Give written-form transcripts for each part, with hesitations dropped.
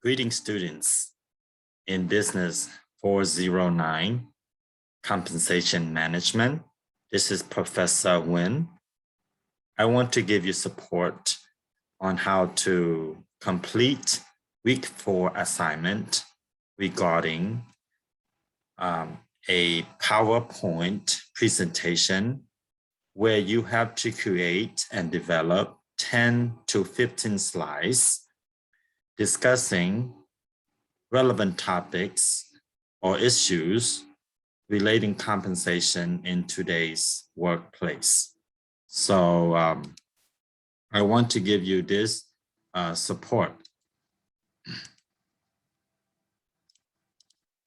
Greetings, students. In Business 409, Compensation Management, this is Professor Nguyen. I want to give you support on how to complete week 4 assignment regarding a PowerPoint presentation where you have to create and develop 10 to 15 slides discussing relevant topics or issues relating compensation in today's workplace. So I want to give you this support.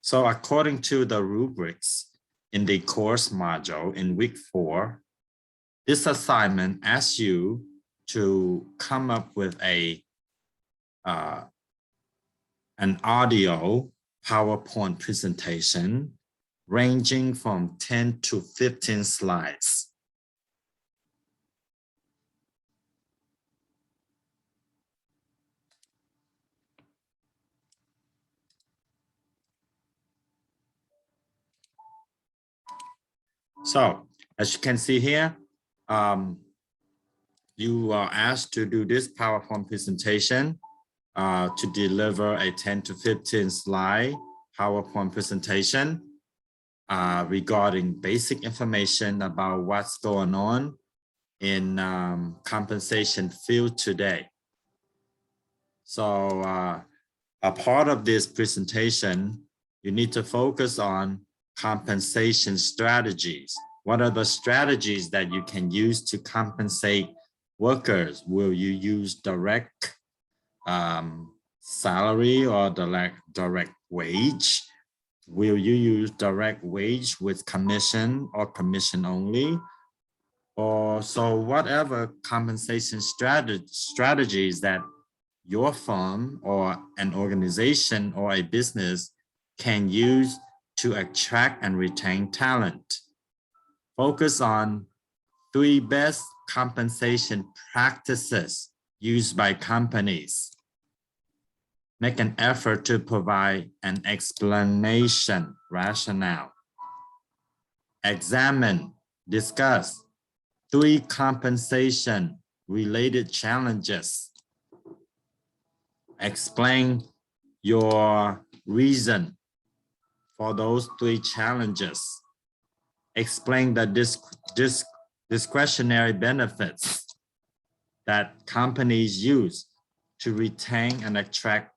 So according to the rubrics in the course module in week 4, this assignment asks you to come up with an audio PowerPoint presentation ranging from 10 to 15 slides. So as you can see here, you are asked to do this PowerPoint presentation to deliver a 10 to 15 slide PowerPoint presentation regarding basic information about what's going on in compensation field today. So a part of this presentation, you need to focus on compensation strategies. What are the strategies that you can use to compensate workers? Will you use direct salary or direct wage? Will you use direct wage with commission or commission only? Or so whatever compensation strategies that your firm or an organization or a business can use to attract and retain talent. Focus on 3 best compensation practices used by companies. Make an effort to provide an explanation, rationale. Examine, discuss 3 compensation related challenges. Explain your reason for those 3 challenges. Explain the discretionary benefits that companies use to retain and attract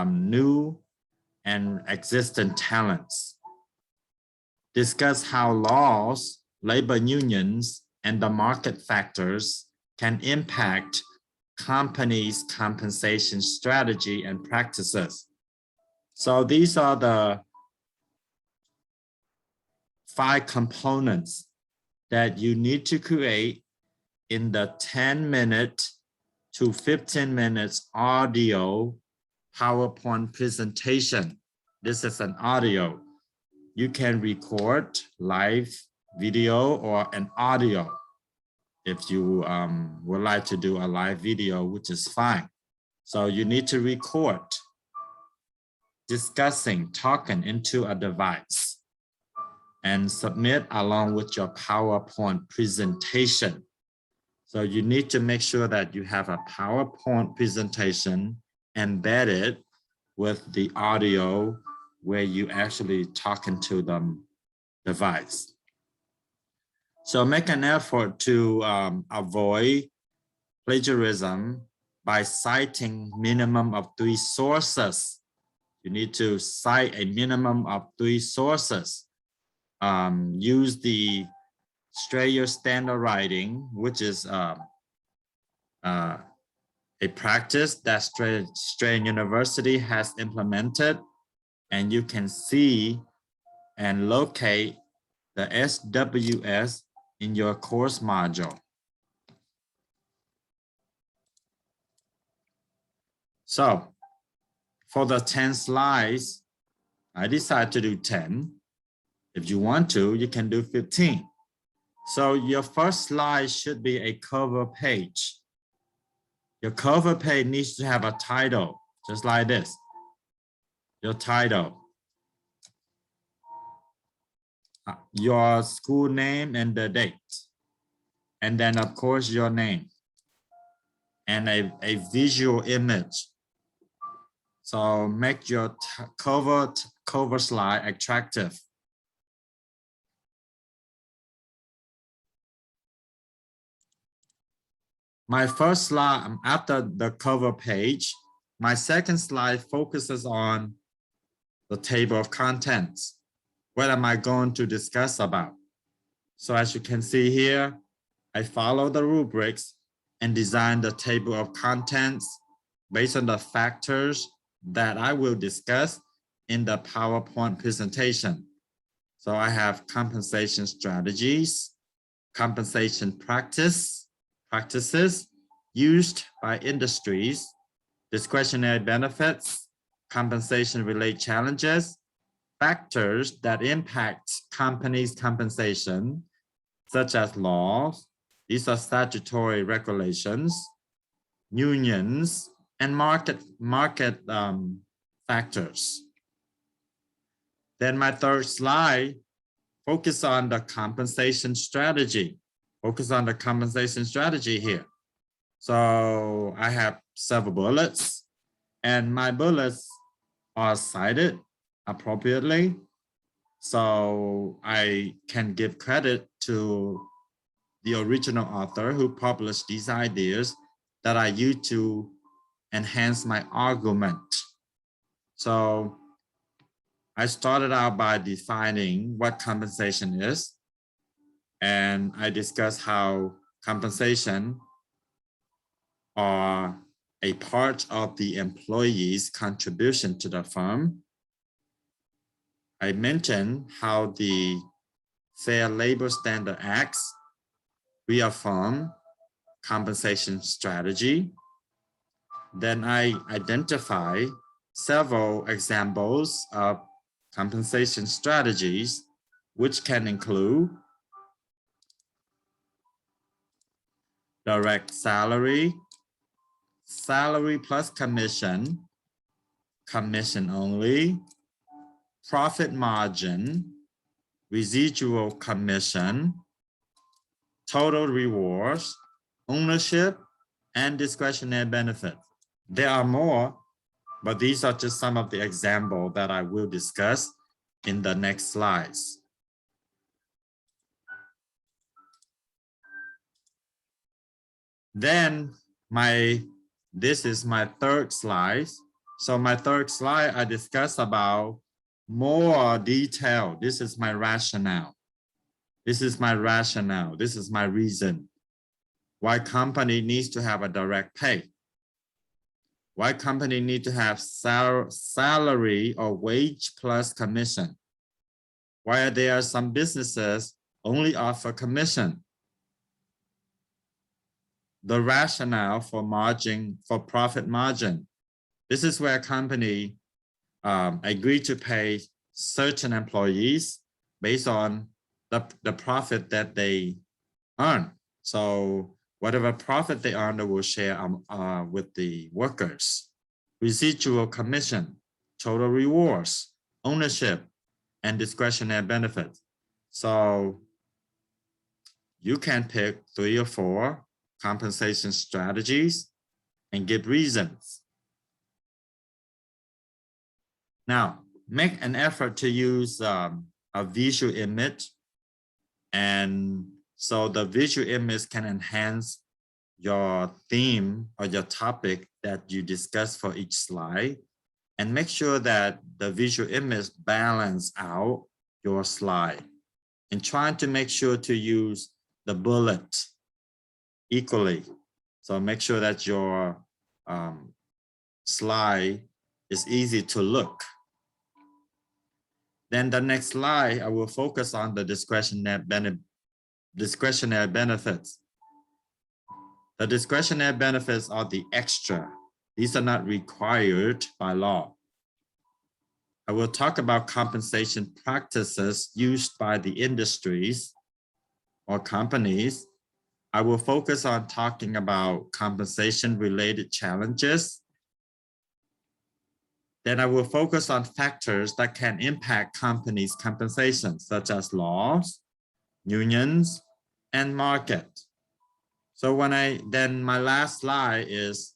new and existing talents. Discuss how laws, labor unions, and the market factors can impact companies' compensation strategy and practices. So these are the 5 components that you need to create in the 10-minute to 15 minutes audio PowerPoint presentation. This is an audio. You can record live video or an audio. If you would like to do a live video, which is fine. So you need to record discussing, talking into a device and submit along with your PowerPoint presentation. So you need to make sure that you have a PowerPoint presentation embedded with the audio where you actually talking to the device. So make an effort to avoid plagiarism by citing minimum of 3 sources. You need to cite a minimum of 3 sources. Use the Strayer standard writing, which is a practice that Strayer University has implemented, and you can see and locate the SWS in your course module. So for the 10 slides, I decided to do 10. If you want to, you can do 15. So your first slide should be a cover page. Your cover page needs to have a title. just like this. Your title, your school name and the date, and then of course your name, and a visual image. So make your cover slide attractive. My first slide after the cover page, my second slide focuses on the table of contents. What am I going to discuss about? So as you can see here, I follow the rubrics and design the table of contents based on the factors that I will discuss in the PowerPoint presentation. So I have compensation strategies, compensation practices used by industries, discretionary benefits, compensation-related challenges, factors that impact companies' compensation, such as laws, these are statutory regulations, unions, and market factors. Then my third slide, focus on the compensation strategy. Focus on the compensation strategy here. So I have several bullets, and my bullets are cited appropriately. So I can give credit to the original author who published these ideas that I use to enhance my argument. So I started out by defining what compensation is, and I discussed how compensation are a part of the employee's contribution to the firm. I mentioned how the Fair Labor Standard Acts reaffirm compensation strategy. Then I identify several examples of compensation strategies, which can include direct salary, salary plus commission, commission only, profit margin, residual commission, total rewards, ownership, and discretionary benefits. There are more, but these are just some of the examples that I will discuss in the next slides. Then this is my third slide. So my third slide, I discuss about more detail. This is my rationale. This is my rationale. This is my reason why company needs to have a direct pay. Why company need to have salary or wage plus commission. Why there are some businesses only offer commission. The rationale for margin, for profit margin. This is where a company agree to pay certain employees based on the profit that they earn. So whatever profit they earn, they will share with the workers. Residual commission, total rewards, ownership, and discretionary benefits. So you can pick 3 or 4 compensation strategies and give reasons. Now, make an effort to use a visual image, and so the visual image can enhance your theme or your topic that you discuss for each slide, and make sure that the visual image balance out your slide, and trying to make sure to use the bullet equally. So make sure that your slide is easy to look. Then the next slide, I will focus on the discretionary benefits. The discretionary benefits are the extra. These are not required by law. I will talk about compensation practices used by the industries or companies. I will focus on talking about compensation related challenges, Then I will focus on factors that can impact companies' compensation, such as laws, unions, and market. So then my last slide is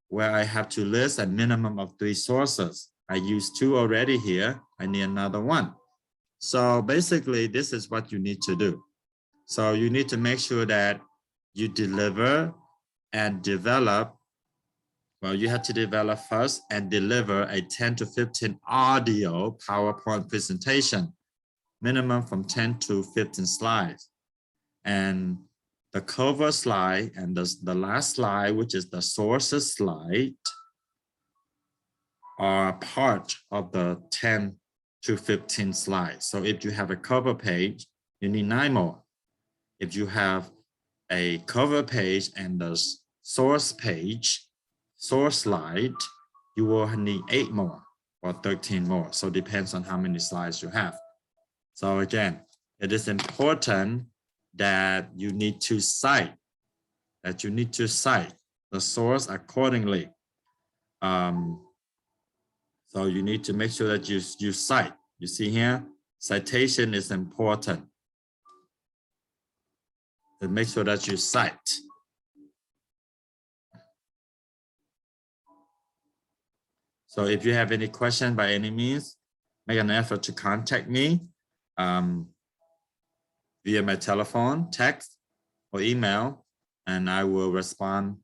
where I have to list a minimum of 3 sources. I used 2 already here. I need another 1. So basically, this is what you need to do. So you need to make sure that you deliver and develop. Well, you have to develop first and deliver a 10 to 15 audio PowerPoint presentation, minimum from 10 to 15 slides. And the cover slide and the last slide, which is the sources slide, are part of the 10 to 15 slides. So if you have a cover page, you need 9 more. If you have a cover page and the source page, source slide, you will need 8 more or 13 more. So it depends on how many slides you have. So again, it is important that you need to cite, the source accordingly. So you need to make sure that you cite. You see here, citation is important. And make sure that you cite. So if you have any question by any means, make an effort to contact me via my telephone, text, or email, and I will respond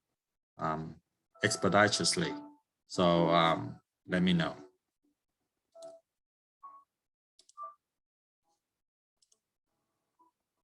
expeditiously. So let me know.